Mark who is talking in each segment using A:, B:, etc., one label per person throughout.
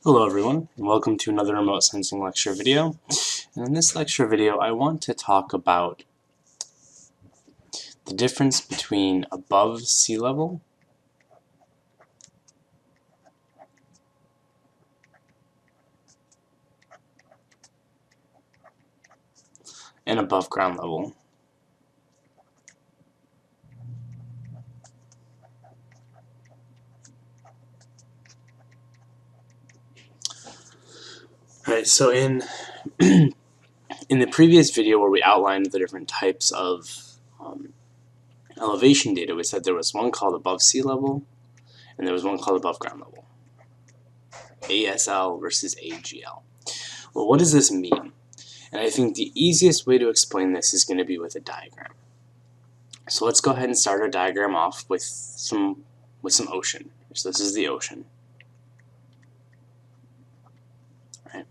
A: Hello everyone, and welcome to another remote sensing lecture video. And in this lecture video, I want to talk about the difference between above sea level and above ground level. Alright, so in the previous video where we outlined the different types of elevation data, we said there was one called above sea level and there was one called above ground level. ASL versus AGL. Well, what does this mean? And I think the easiest way to explain this is going to be with a diagram. So let's go ahead and start our diagram off with some ocean. So this is the ocean. Right.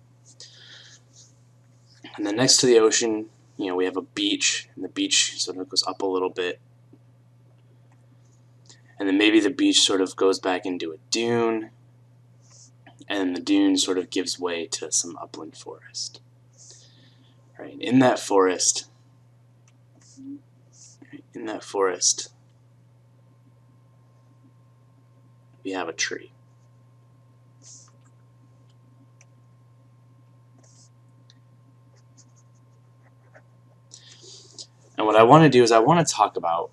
A: And then next to the ocean, we have a beach, and the beach sort of goes up a little bit. And then maybe the beach sort of goes back into a dune, and the dune sort of gives way to some upland forest. Right. In that forest, we have a tree. And what I want to do is I want to talk about,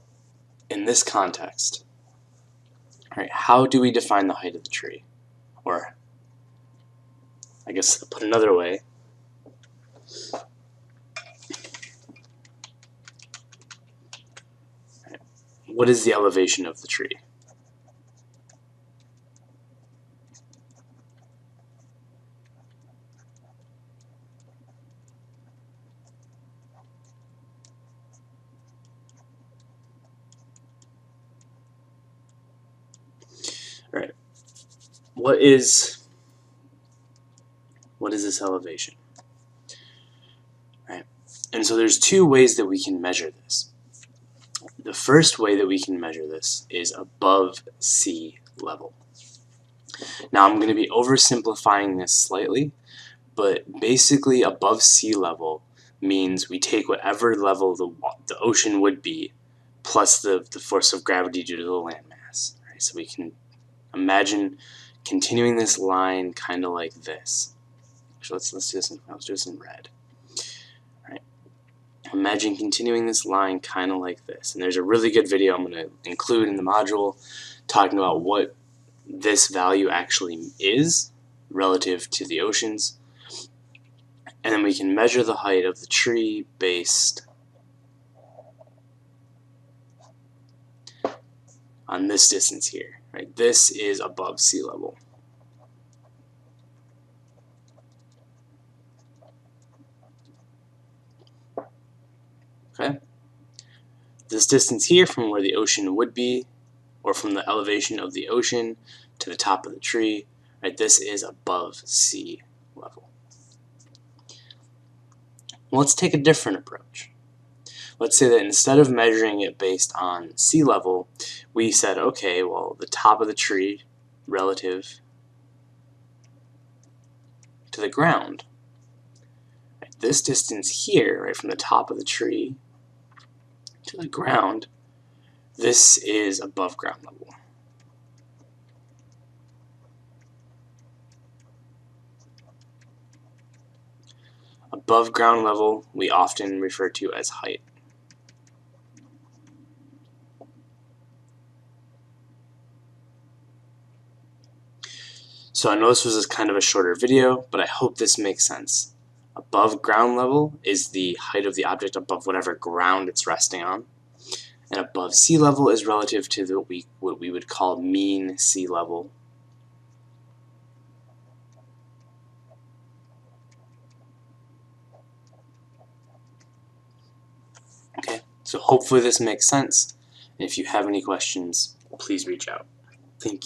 A: in this context, right, how do we define the height of the tree? Or, I guess put another way, right, what is the elevation of the tree? Right. What is this elevation? Right. And so there's two ways that we can measure this. The first way that we can measure this is above sea level. Now I'm going to be oversimplifying this slightly, but basically above sea level means we take whatever level the ocean would be plus the force of gravity due to the landmass. Right? So we can imagine continuing this line kind of like this. So let's do this in red. Right. Imagine continuing this line kind of like this. And there's a really good video I'm going to include in the module talking about what this value actually is relative to the oceans. And then we can measure the height of the tree based on this distance here. Right? This is above sea level. Okay? This distance here from where the ocean would be, or from the elevation of the ocean to the top of the tree, right? This is above sea level. Well, let's take a different approach. Let's say that instead of measuring it based on sea level, we said, okay, well, the top of the tree relative to the ground. Right? This distance here, right, from the top of the tree to the ground, this is above ground level. Above ground level, we often refer to as height. So I know this was kind of a shorter video, but I hope this makes sense. Above ground level is the height of the object above whatever ground it's resting on. And above sea level is relative to what we would call mean sea level. Okay, so hopefully this makes sense. And if you have any questions, please reach out. Thank you.